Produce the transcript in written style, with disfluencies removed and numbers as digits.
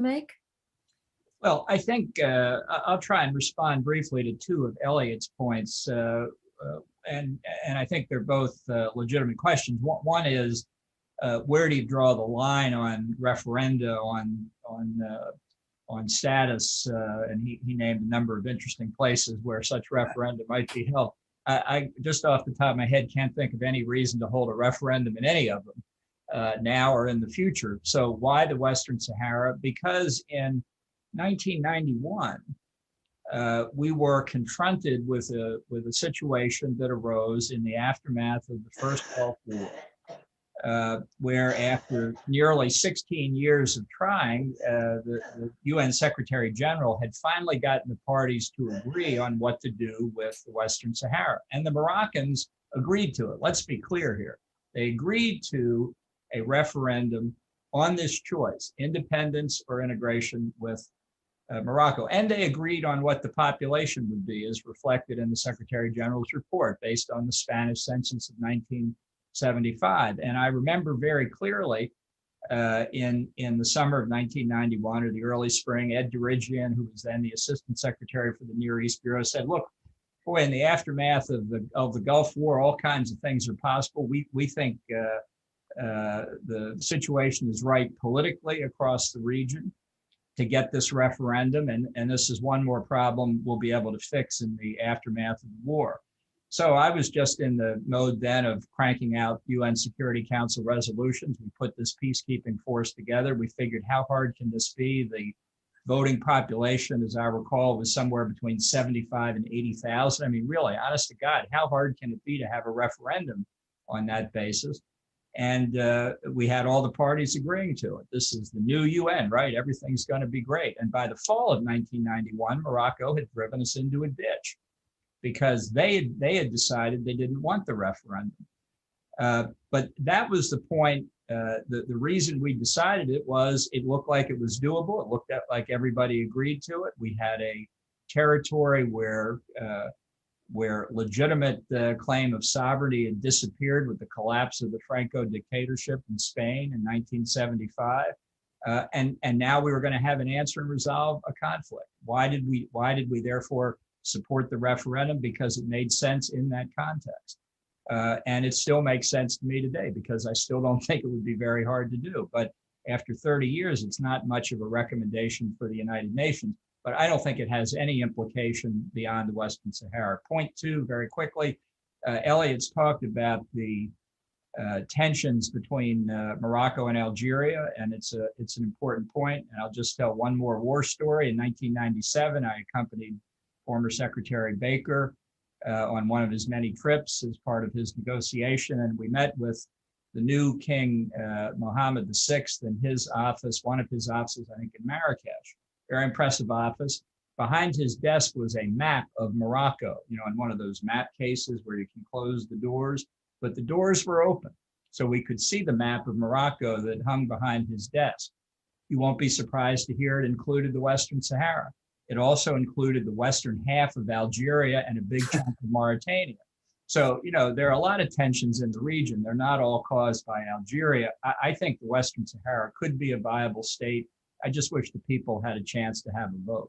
make? Well, I think I'll try and respond briefly to two of Elliot's points, and I think they're both legitimate questions. One is where do you draw the line on referenda on status? And he named a number of interesting places where such referenda might be held. I just off the top of my head can't think of any reason to hold a referendum in any of them now or in the future. So why the Western Sahara? Because in 1991, we were confronted with a situation that arose in the aftermath of the First Gulf War, where after nearly 16 years of trying, the UN Secretary General had finally gotten the parties to agree on what to do with the Western Sahara. And the Moroccans agreed to it. Let's be clear here. They agreed to a referendum on this choice, independence or integration with Morocco. And they agreed on what the population would be, as reflected in the Secretary General's report based on the Spanish census of 1975. And I remember very clearly in the summer of 1991 or the early spring, Ed Dirigian, who was then the Assistant Secretary for the Near East Bureau, said, look, boy, in the aftermath of the Gulf War, all kinds of things are possible. We think the situation is right politically across the region to get this referendum, and this is one more problem we'll be able to fix in the aftermath of the war. So I was just in the mode then of cranking out UN Security Council resolutions. We put this peacekeeping force together. We figured, how hard can this be? The voting population, as I recall, was somewhere between 75 and 80,000. I mean, really, honest to God, how hard can it be to have a referendum on that basis? And we had all the parties agreeing to it. This is the new UN, right? Everything's going to be great. And by the fall of 1991, Morocco had driven us into a ditch because they had decided they didn't want the referendum. But that was the point. The reason we decided it was it looked like it was doable. It looked like everybody agreed to it. We had a territory where legitimate claim of sovereignty had disappeared with the collapse of the Franco dictatorship in Spain in 1975. And now we were going to have an answer and resolve a conflict. Why did we therefore support the referendum? Because it made sense in that context. And it still makes sense to me today, because I still don't think it would be very hard to do. But after 30 years, it's not much of a recommendation for the United Nations. But I don't think it has any implication beyond the Western Sahara. Point two, very quickly, Elliot's talked about the tensions between Morocco and Algeria, and it's an important point. And I'll just tell one more war story. In 1997, I accompanied former Secretary Baker on one of his many trips as part of his negotiation, and we met with the new King Mohammed VI in his office, one of his offices, I think, in Marrakesh. Very impressive office. Behind his desk was a map of Morocco, in one of those map cases where you can close the doors, but the doors were open. So we could see the map of Morocco that hung behind his desk. You won't be surprised to hear it included the Western Sahara. It also included the western half of Algeria and a big chunk of Mauritania. So, there are a lot of tensions in the region. They're not all caused by Algeria. I think the Western Sahara could be a viable state. I just wish the people had a chance to have a vote.